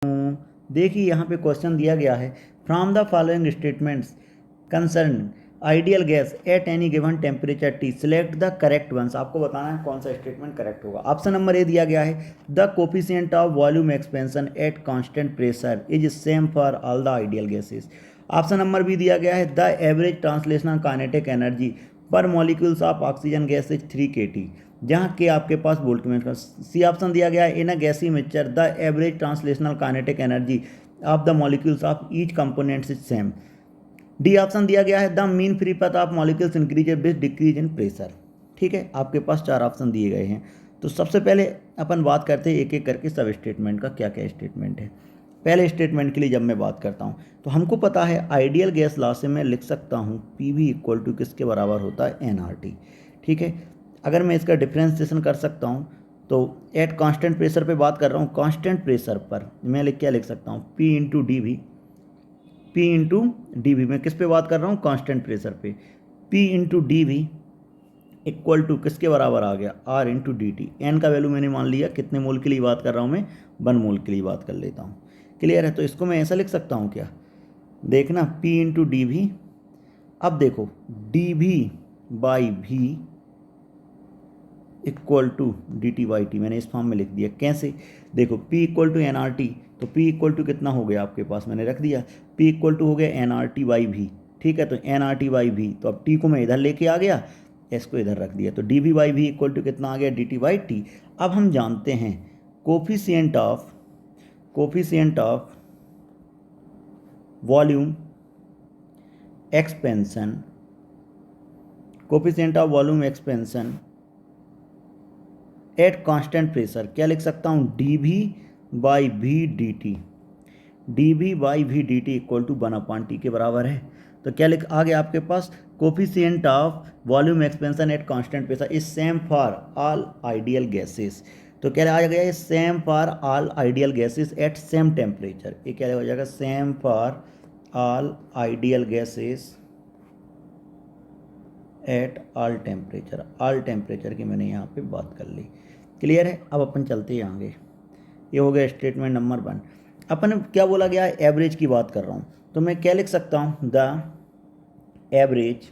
देखिए यहाँ पे क्वेश्चन दिया गया है, from the following statements concern ideal gas at any given temperature T select the correct ones. आपको बताना है कौन सा स्टेटमेंट करेक्ट होगा। ऑप्शन नंबर ए दिया गया है, the coefficient of volume expansion at constant pressure is same for all the ideal gases. Option number B दिया गया है, the average translational kinetic energy per molecules of oxygen gas is 3 kT, जहाँ के आपके पास Boltzmann का। C option दिया गया है, in a gaseous mixture the average translational kinetic energy of the molecules of each components is same. D option दिया गया है, the mean free path of molecules increase with decrease in pressure. ठीक है, आपके पास 4 option दिए गए हैं। तो सबसे पहले अपन बात करते हैं एक एक करके सब स्टेटमेंट का क्या क्या स्टेटमेंट है। पहले स्टेटमेंट के लिए जब मैं बात करता हूँ तो हमको पता है आइडियल गैस लॉ से मैं लिख सकता हूँ पी वी इक्वल टू किसके बराबर होता है, एन आर टी। ठीक है, अगर मैं इसका डिफ्रेंसिएशन कर सकता हूँ तो एट कांस्टेंट प्रेशर पे बात कर रहा हूँ, कांस्टेंट प्रेशर पर मैं क्या लिख सकता हूँ, P into D V. P into D V, मैं किस पे बात कर रहा हूँ, कांस्टेंट प्रेशर पे। P into D V equal to किसके बराबर आ गया, R into D T. N का वैल्यू मैंने मान लिया, कितने मोल के लिए बात कर रहा हूँ मैं, 1 मोल के लिए बात कर लेता हूँ। क्लियर है, तो इसको मैं ऐसा लिख सकता हूँ क्या, देखना पी इंटू डी वी। अब देखो D V by V equal to D T by T, मैंने इस फॉर्म में लिख दिया। कैसे, देखो P equal to N R T, तो P इक्वल टू कितना हो गया आपके पास, मैंने रख दिया P इक्वल टू हो गया N R T by V. ठीक है, तो N R T by V, तो अब T को मैं इधर लेके आ गया, S को इधर रख दिया, तो D V by V equal to कितना आ गया, डी टी बाई टी। अब हम जानते हैं coefficient of volume expansion, coefficient of volume expansion at constant pressure, क्या लिख सकता हूँ, D V by V D T. D V by V D T equal to 1/T के बराबर है। तो क्या लिख आ गया आपके पास, coefficient of volume expansion at constant pressure is same for all ideal gases. तो क्या आ गया, same for all ideal gases at same temperature. ये क्या हो जाएगा, same for all ideal gases at all temperature. All temperature की मैंने यहाँ पे बात कर ली। क्लियर है, अब अपन चलते हैं आगे। ये हो गया स्टेटमेंट नंबर 1। अपन क्या बोला गया है, एवरेज की बात कर रहा हूँ, तो मैं क्या लिख सकता हूँ, the average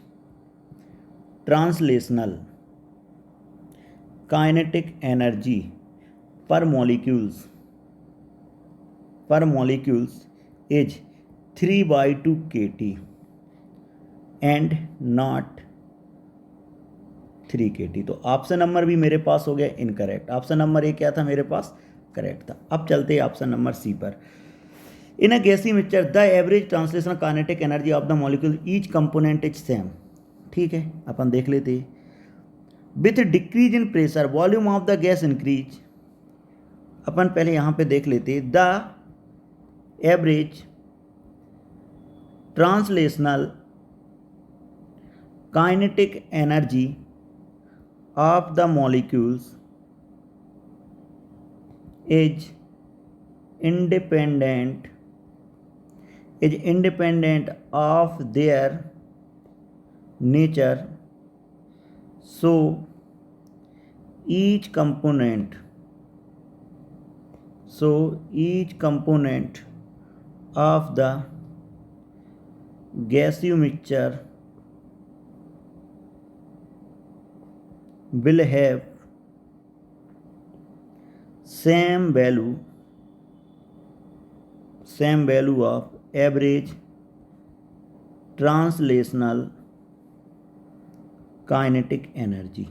translational kinetic energy per molecules is 3/2 kT and not 3 kT। तो ऑप्शन नंबर भी मेरे पास हो गया इनकरेक्ट। ऑप्शन नंबर ए क्या था मेरे पास, करेक्ट था। अब चलते हैं ऑप्शन नंबर सी पर। In a gaseous mixture the average translational kinetic energy of the molecule each component is same. ठीक है, अपन देख लेते हैं। With decrease in pressure volume of the gas increase. अपन पहले यहाँ पे देख लेते हैं, the average translational kinetic energy of the molecules is independent of their nature, so each component of the gaseous mixture will have same value of average translational kinetic energy.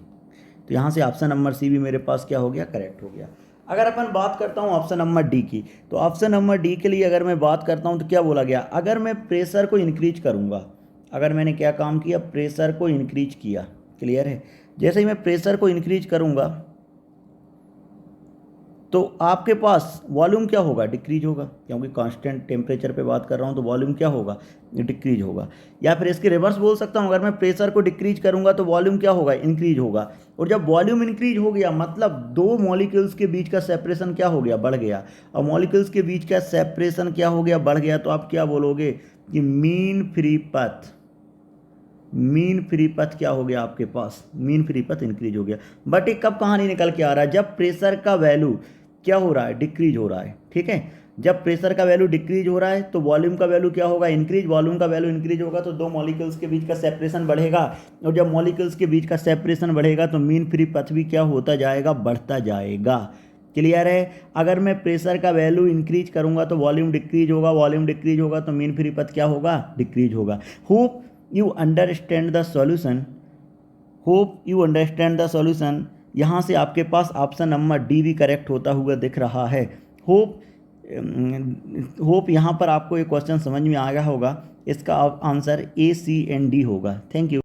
तो यहाँ से ऑप्शन नंबर सी भी मेरे पास क्या हो गया, correct हो गया। अगर अपन बात करता हूँ ऑप्शन नंबर डी की, तो ऑप्शन नंबर डी के लिए अगर मैं बात करता हूँ तो क्या बोला गया, अगर मैं प्रेशर को इंक्रीज करूँगा, अगर मैंने क्या काम किया, प्रेशर को इंक्रीज किया। क्लियर है, जैसे ही मैं प्रेशर को इंक्रीज करूँगा तो आपके पास वॉल्यूम क्या होगा, डिक्रीज होगा, क्योंकि कांस्टेंट टेम्परेचर पे बात कर रहा हूँ तो वॉल्यूम क्या होगा, डिक्रीज होगा। या फिर इसके रिवर्स बोल सकता हूँ, अगर मैं प्रेशर को डिक्रीज करूँगा तो वॉल्यूम क्या होगा, इंक्रीज होगा। और जब वॉल्यूम इंक्रीज हो गया मतलब दो मॉलिक्यूल्स के बीच का सेपरेशन क्या हो गया, बढ़ गया। और मॉलिक्यूल्स के बीच का सेपरेशन क्या हो गया, बढ़ गया। तो आप क्या बोलोगे कि मीन फ्री पथ क्या हो गया आपके पास, मीन फ्री पथ इंक्रीज हो गया। बट ये कब कहानी निकल के आ रहा है, जब प्रेशर का वैल्यू क्या हो रहा है, डिक्रीज हो रहा है। ठीक है, जब प्रेशर का वैल्यू डिक्रीज हो रहा है तो वॉल्यूम का वैल्यू क्या होगा, इंक्रीज। वॉल्यूम का वैल्यू इंक्रीज होगा तो दो मॉलिक्यूल्स के बीच का सेपरेशन बढ़ेगा, और जब मॉलिक्यूल्स के बीच का सेपरेशन बढ़ेगा तो मीन फ्री पथ भी क्या होता जाएगा, बढ़ता जाएगा। क्लियर है। अगर मैं प्रेशर का वैल्यू इंक्रीज करूंगा तो वॉल्यूम डिक्रीज होगा, वॉल्यूम डिक्रीज होगा तो मीन फ्री पथ क्या होगा, डिक्रीज होगा। Hope you understand the solution, hope you understand the solution. यहाँ से आपके पास ऑप्शन नंबर डी भी करेक्ट होता हुआ दिख रहा है। होप होप यहाँ पर आपको ये क्वेश्चन समझ में आ गया होगा। इसका answer A, C and D होगा। Thank you.